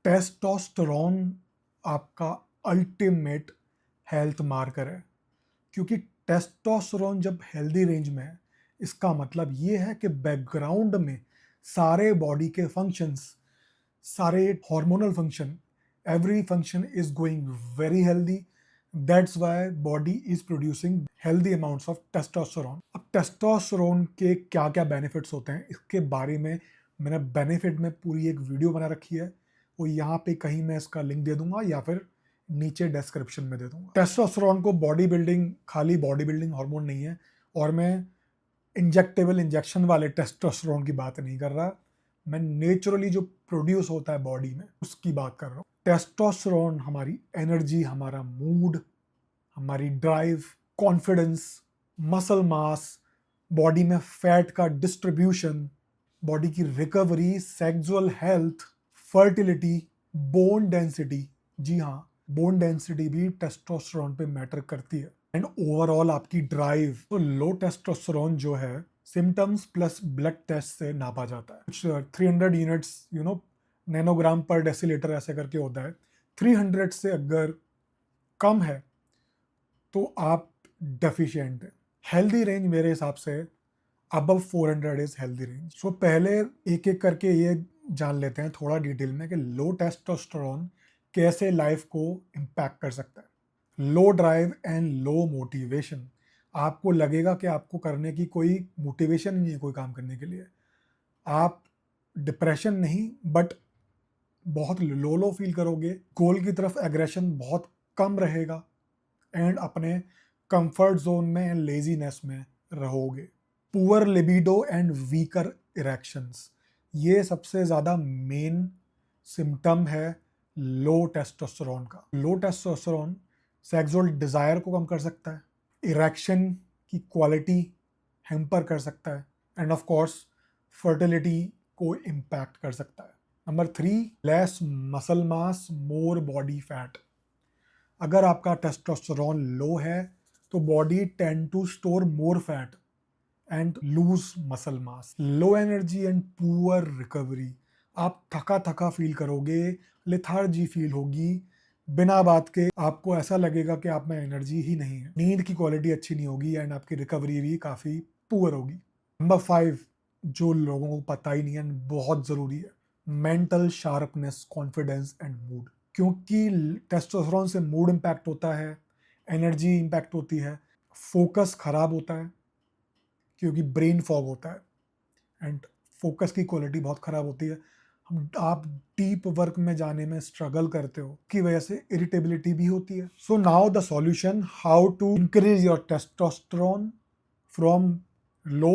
Testosterone आपका ultimate health marker है, क्योंकि टेस्टोस्टेरोन जब हेल्दी रेंज में है, इसका मतलब ये है कि बैकग्राउंड में सारे बॉडी के फंक्शंस, सारे hormonal function, every function is going very healthy. That's why body is producing healthy amounts of testosterone. अब टेस्टोस्टेरोन के क्या क्या बेनिफिट्स होते हैं, इसके बारे में मैंने बेनिफिट में पूरी एक वीडियो बना रखी है. वो यहाँ पे कहीं मैं इसका लिंक दे दूंगा या फिर नीचे डिस्क्रिप्शन में दे दूंगा. टेस्टोस्टेरोन को बॉडी बिल्डिंग, खाली बॉडी बिल्डिंग हार्मोन नहीं है, और मैं इंजेक्शन वाले टेस्टोस्टेरोन की बात नहीं कर रहा. मैं नेचुरली जो प्रोड्यूस होता है बॉडी में उसकी बात कर रहा हूँ. टेस्टोस्टेरोन हमारी एनर्जी, हमारा मूड, हमारी drive, confidence, muscle mass, body में फैट का डिस्ट्रीब्यूशन, बॉडी की recovery, sexual health, fertility, bone density. जी हाँ, बोन डेंसिटी भी टेस्टोस्टेरोन पे मैटर करती है. एंड ओवरऑल आपकी ड्राइव. तो लो टेस्टोस्टेरोन जो है सिम्टम्स प्लस ब्लड टेस्ट से नापा जाता है. कुछ 300 यूनिट्स नैनोग्राम पर डेसीलीटर ऐसे करके होता है. 300 से अगर कम है तो आप डेफिशिएंट है. हेल्दी रेंज मेरे हिसाब से अबव 400 इज हेल्दी रेंज. सो पहले एक एक करके ये जान लेते हैं थोड़ा डिटेल में कि लो टेस्टोस्टेरोन कैसे लाइफ को इम्पैक्ट कर सकता है. लो ड्राइव एंड लो मोटिवेशन. आपको लगेगा कि आपको करने की कोई मोटिवेशन ही नहीं है कोई काम करने के लिए. आप डिप्रेशन नहीं बट बहुत लो लो फील करोगे. गोल की तरफ एग्रेशन बहुत कम रहेगा एंड अपने कंफर्ट जोन में, लेजीनेस में रहोगे. Poor libido and weaker erections, ये सबसे ज़्यादा मेन सिम्टम है लो टेस्टोस्टेरोन का. लो टेस्टोस्टेरोन सेक्सुअल डिज़ायर को कम कर सकता है, इरेक्शन की क्वालिटी हैम्पर कर सकता है, एंड ऑफ कोर्स फर्टिलिटी को इम्पैक्ट कर सकता है. Number 3, less muscle mass, more body fat. अगर आपका टेस्टोस्टेरोन लो है तो body tend to store more fat and lose muscle mass. Low energy and poor recovery. आप थका थका फील करोगे, लेथार्जी फील होगी, बिना बात के आपको ऐसा लगेगा कि आप में एनर्जी ही नहीं है. नींद की क्वालिटी अच्छी नहीं होगी एंड आपकी रिकवरी भी काफ़ी पुअर होगी. नंबर 5, जो लोगों को पता ही नहीं है, बहुत ज़रूरी है, mental sharpness, confidence and mood. क्योंकि टेस्टोस्टेरोन से मूड इम्पैक्ट होता है, एनर्जी इम्पैक्ट होती है, फोकस खराब होता है क्योंकि ब्रेन फॉग होता है एंड फोकस की क्वालिटी बहुत ख़राब होती है. आप डीप वर्क में जाने में स्ट्रगल करते हो, की वजह से इरिटेबिलिटी भी होती है. So now the solution, how to increase your testosterone from low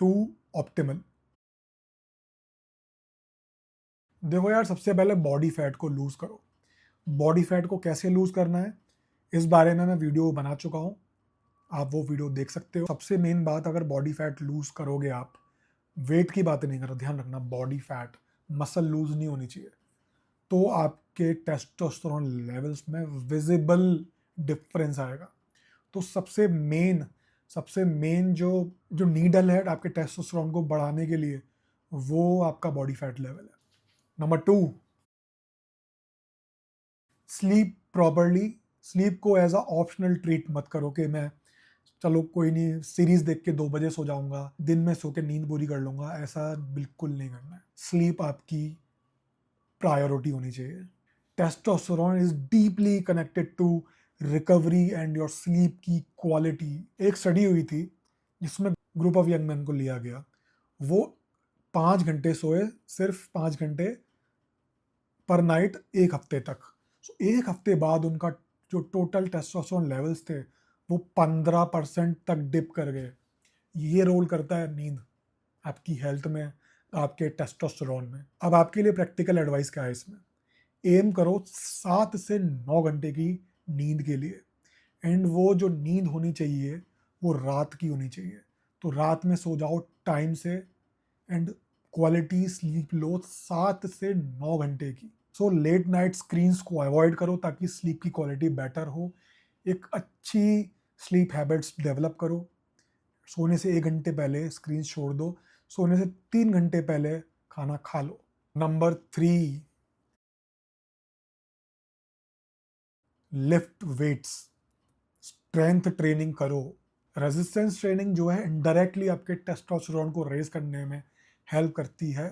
to optimal. देखो यार, सबसे पहले बॉडी फैट को लूज़ करो. बॉडी फैट को कैसे लूज़ करना है इस बारे में मैं वीडियो बना चुका हूँ, आप वो वीडियो देख सकते हो. सबसे मेन बात, अगर बॉडी फैट लूज़ करोगे आप, वेट की बात नहीं कर रहा, ध्यान रखना बॉडी फैट, मसल लूज़ नहीं होनी चाहिए, तो आपके टेस्टोस्टेरोन लेवल्स में विजिबल डिफरेंस आएगा. तो सबसे मेन जो जो नीडल है आपके टेस्टोस्टेरोन को बढ़ाने के लिए, वो आपका बॉडी फैट लेवल है. Number 2, sleep properly. स्लीप को एज अ ऑप्शनल ट्रीट मत करो कि मैं चलो कोई नहीं सीरीज देख के 2 बजे सो जाऊंगा, दिन में सो के नींद पूरी कर लूंगा. ऐसा बिल्कुल नहीं करना है. स्लीप आपकी प्रायोरिटी होनी चाहिए. Testosterone is deeply connected to recovery and your sleep की क्वालिटी. एक स्टडी हुई थी जिसमें ग्रुप ऑफ यंग मैन को लिया गया. वो 5 घंटे सोए, सिर्फ 5 घंटे पर नाइट, एक हफ्ते तक. सो एक हफ्ते बाद उनका जो टोटल टेस्टोस्टेरोन लेवल्स थे वो 15% तक डिप कर गए. ये रोल करता है नींद आपकी हेल्थ में, आपके टेस्टोस्टेरोन में. अब आपके लिए प्रैक्टिकल एडवाइस क्या है इसमें, एम करो 7 से 9 घंटे की नींद के लिए. एंड वो जो नींद होनी चाहिए वो रात की होनी चाहिए. तो रात में सो जाओ टाइम से एंड क्वालिटी स्लीप लो 7 से 9 घंटे की. सो लेट नाइट स्क्रीन्स को अवॉइड करो ताकि स्लीप की क्वालिटी बेटर हो. एक अच्छी स्लीप हैबिट्स डेवलप करो. सोने से 1 घंटे पहले स्क्रीन छोड़ दो. सोने से 3 घंटे पहले खाना खा लो. Number 3, lift weights, strength training करो। रेजिस्टेंस ट्रेनिंग जो है इनडायरेक्टली आपके टेस्टोस्टेरोन को रेज करने में हेल्प करती है,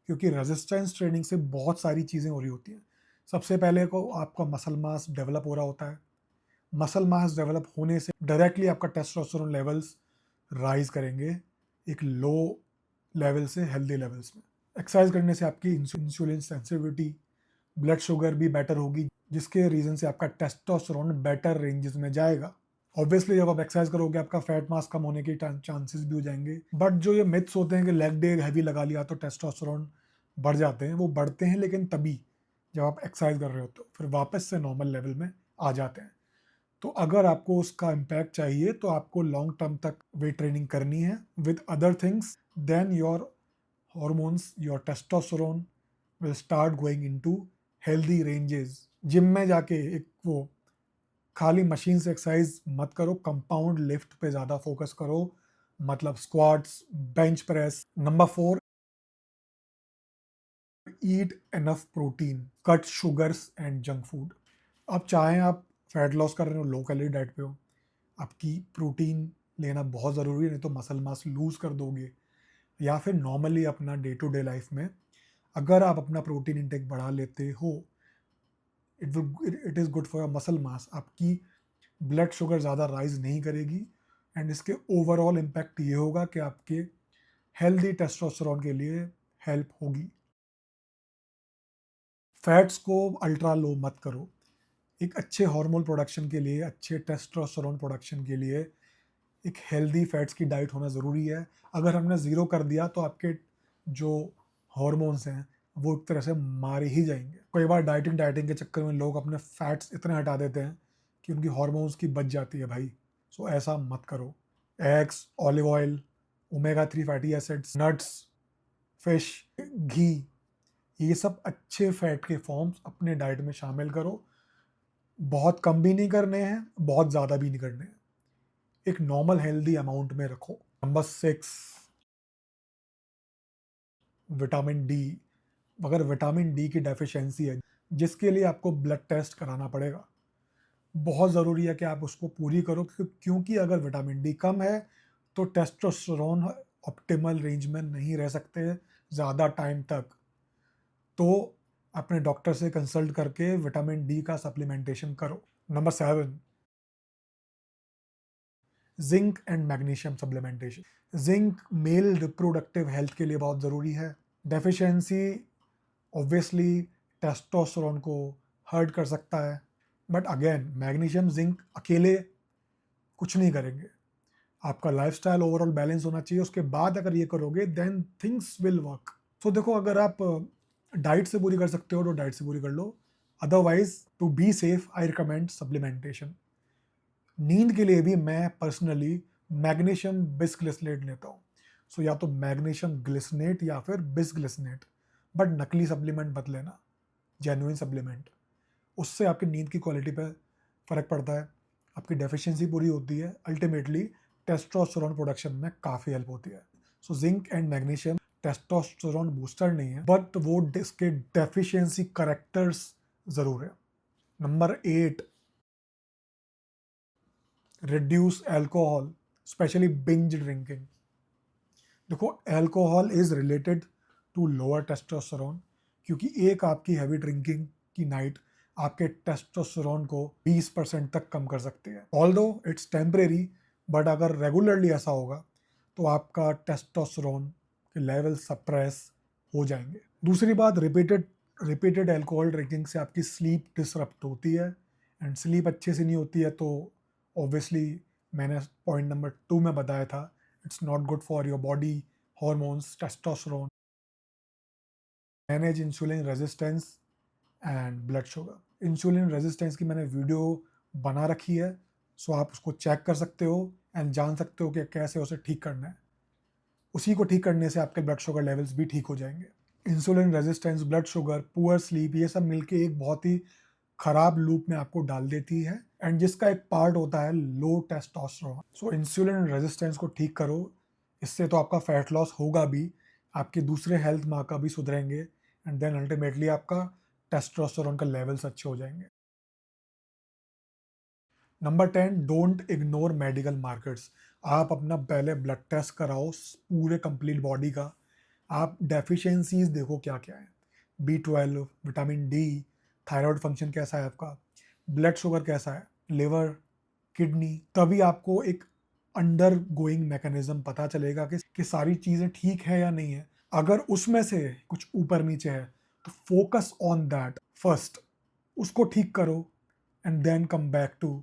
क्योंकि रेजिस्टेंस ट्रेनिंग से बहुत सारी चीज़ें हो रही होती हैं। सबसे पहले को आपका मसल मास डेवलप हो रहा होता है। मसल मास डेवलप होने से डायरेक्टली आपका टेस्टोस्टेरोन लेवल्स राइज करेंगे एक लो लेवल से हेल्दी लेवल्स में। एक्सरसाइज करने से आपकी इंसुलिन सेंसिटिविटी, ब्लड शुगर भी बेटर होगी, जिसके रीजन से आपका टेस्टोस्टेरोन बेटर रेंजेस में जाएगा। ऑब्वियसली जब आप एक्सरसाइज करोगे आपका फैट मास कम होने के चांसेस भी हो जाएंगे। बट जो ये मिथ्स होते हैं कि लेग डे हैवी लगा लिया तो टेस्टोस्टेरोन बढ़ जाते हैं, वो बढ़ते हैं लेकिन तभी जब आप एक्सरसाइज कर रहे हो, तो फिर वापस से नॉर्मल लेवल में आ जाते हैं। तो अगर आपको उसका इम्पैक्ट चाहिए तो आपको लॉन्ग टर्म तक वेट ट्रेनिंग करनी है with other things, then your hormones, your testosterone will start going into healthy ranges. Gym में जाके एक वो खाली मशीन से एक्सरसाइज मत करो, कंपाउंड लिफ्ट पे ज़्यादा फोकस करो, मतलब squats, bench press. Number 4, eat enough protein, cut sugars and junk food. आप चाहें आप फैट लॉस कर रहे हो, लो कैलोरी डाइट पे हो, आपकी प्रोटीन लेना बहुत ज़रूरी है, नहीं तो मसल मास लूज़ कर दोगे। या फिर नॉर्मली अपना डे टू डे लाइफ में अगर आप अपना प्रोटीन इंटेक बढ़ा लेते हो, it is good for muscle mass. आपकी ब्लड शुगर ज़्यादा राइज नहीं करेगी, एंड इसके ओवरऑल इम्पैक्ट ये होगा कि आपके हेल्दी टेस्टोस्टेरोन के लिए हेल्प होगी। फैट्स को अल्ट्रा लो मत करो। एक अच्छे हार्मोन प्रोडक्शन के लिए, अच्छे टेस्टोस्टेरोन प्रोडक्शन के लिए एक हेल्दी फैट्स की डाइट होना ज़रूरी है। अगर हमने ज़ीरो कर दिया तो आपके जो हार्मोन्स हैं वो एक तरह से मारे ही जाएंगे। कई बार डाइटिंग डाइटिंग के चक्कर में लोग अपने फैट्स इतने हटा देते हैं कि उनकी हार्मोन्स की बच जाती है भाई। सो ऐसा मत करो। Eggs, olive oil, omega 3 fatty acids, nuts, fish, घी, ये सब अच्छे फैट के फॉर्म्स अपने डाइट में शामिल करो। बहुत कम भी नहीं करने हैं, बहुत ज़्यादा भी नहीं करने हैं, एक नॉर्मल हेल्दी अमाउंट में रखो। Number 6, vitamin D. अगर विटामिन डी की डेफिशिएंसी है, जिसके लिए आपको ब्लड टेस्ट कराना पड़ेगा, बहुत ज़रूरी है कि आप उसको पूरी करो, क्योंकि अगर विटामिन डी कम है तो टेस्टोस्टेरोन ऑप्टिमल रेंज में नहीं रह सकते ज़्यादा टाइम तक। तो अपने डॉक्टर से कंसल्ट करके विटामिन डी का सप्लीमेंटेशन करो। Number 7, zinc and magnesium supplementation. Zinc male reproductive health के लिए बहुत ज़रूरी है। डेफिशिएंसी ऑब्वियसली टेस्टोस्टेरोन को हर्ट कर सकता है, बट अगेन मैग्नीशियम जिंक अकेले कुछ नहीं करेंगे। आपका लाइफस्टाइल ओवरऑल बैलेंस होना चाहिए, उसके बाद अगर ये करोगे देन थिंग्स विल वर्क। तो देखो, अगर आप डाइट से पूरी कर सकते हो तो डाइट से पूरी कर लो, otherwise to be safe I recommend supplementation. नींद के लिए भी मैं पर्सनली मैग्नीशियम बिस्ग्लिसनेट लेता हूँ। सो या तो मैग्नीशियम ग्लिसनेट या फिर बिस्ग्लिसनेट, बट नकली सप्लीमेंट मत लेना, जेन्युइन सप्लीमेंट। उससे आपकी नींद की क्वालिटी पर फ़र्क पड़ता है, आपकी डेफिशिएंसी पूरी होती है, अल्टीमेटली टेस्टोस्टेरोन प्रोडक्शन में काफ़ी हेल्प होती है। So zinc and magnesium testosterone booster नहीं है, बट वो इसके डेफिशिएंसी करेक्टर्स ज़रूर है। Number 8, reduce alcohol, specially binge drinking. देखो, alcohol is related to lower testosterone, क्योंकि एक आपकी हैवी ड्रिंकिंग की नाइट आपके टेस्टोस्टेरोन को 20% तक कम कर सकती है। ऑल्दो इट्स टेम्परेरी, बट अगर रेगुलरली ऐसा होगा तो आपका टेस्टोस्टेरोन के लेवल सप्रेस हो जाएंगे। दूसरी बात, रिपीटेड एल्कोहल ड्रिंकिंग से आपकी स्लीप डिसरप्ट होती है, एंड स्लीप अच्छे से नहीं होती है तो ऑब्वियसली मैंने पॉइंट नंबर 2 में बताया था, it's not good for your body hormones, testosterone. Manage insulin resistance and blood sugar. Insulin resistance की मैंने वीडियो बना रखी है, सो आप उसको चेक कर सकते हो एंड जान सकते हो कि कैसे उसे ठीक करना है। उसी को ठीक करने से आपके ब्लड शुगर लेवल्स भी ठीक हो जाएंगे। Insulin resistance, blood sugar, poor sleep, ये सब मिलके एक बहुत ही खराब लूप में आपको डाल देती है, एंड जिसका एक पार्ट होता है लो टेस्टोस्टेरोन। सो इंसुलिन रेजिस्टेंस को ठीक करो, इससे तो आपका फैट लॉस होगा भी, आपके दूसरे हेल्थ मार्कर भी सुधरेंगे, एंड देन अल्टीमेटली आपका टेस्टोस्टेरोन का लेवल्स अच्छे हो जाएंगे। Number 10, don't ignore medical markers. आप अपना पहले ब्लड टेस्ट कराओ पूरे कंप्लीट बॉडी का। आप डेफिशिएंसीज देखो क्या क्या है, B12, vitamin D, thyroid function कैसा है आपका, ब्लड शुगर कैसा है, लिवर, किडनी। तभी आपको एक अंडर गोइंग मैकेनिज्म पता चलेगा कि सारी चीज़ें ठीक है या नहीं है। अगर उसमें से कुछ ऊपर नीचे है तो फोकस ऑन दैट फर्स्ट, उसको ठीक करो and then come back to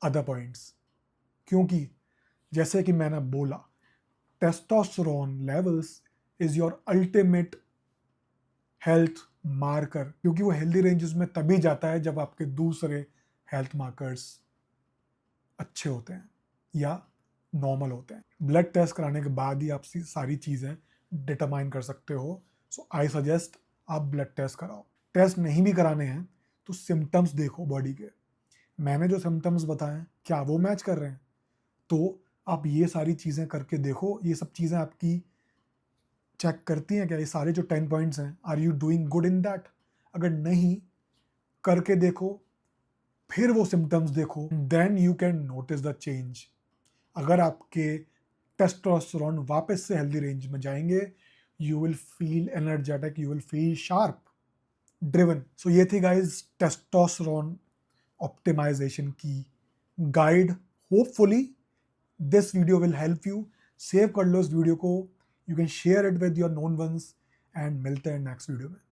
other points. क्योंकि जैसे कि मैंने बोला, testosterone levels is your ultimate health marker, क्योंकि वो हेल्दी रेंजेस में तभी जाता है जब आपके दूसरे हेल्थ मार्कर्स अच्छे होते हैं या नॉर्मल होते हैं। ब्लड टेस्ट कराने के बाद ही आप सारी चीज़ें डिटरमाइन कर सकते हो। सो आई सजेस्ट आप ब्लड टेस्ट कराओ। टेस्ट नहीं भी कराने हैं तो सिम्टम्स देखो बॉडी के। मैंने जो सिम्टम्स बताए क्या वो मैच कर रहे हैं? तो आप ये सारी चीज़ें करके देखो। ये सब चीज़ें आपकी चेक करती हैं क्या? ये सारे जो 10 पॉइंट्स हैं, are you doing good in that? अगर नहीं, करके देखो, फिर वो सिम्टम्स देखो, then you can notice the change. अगर आपके टेस्टोस्टेरोन वापस से हेल्दी रेंज में जाएंगे, you will feel energetic, you will feel sharp, driven. So ये थी गाइज टेस्टोस्टेरोन ऑप्टिमाइजेशन की guide. Hopefully this video will help you. Save कर लो इस वीडियो को, you can share it with your known once, and मिलते हैं next video में।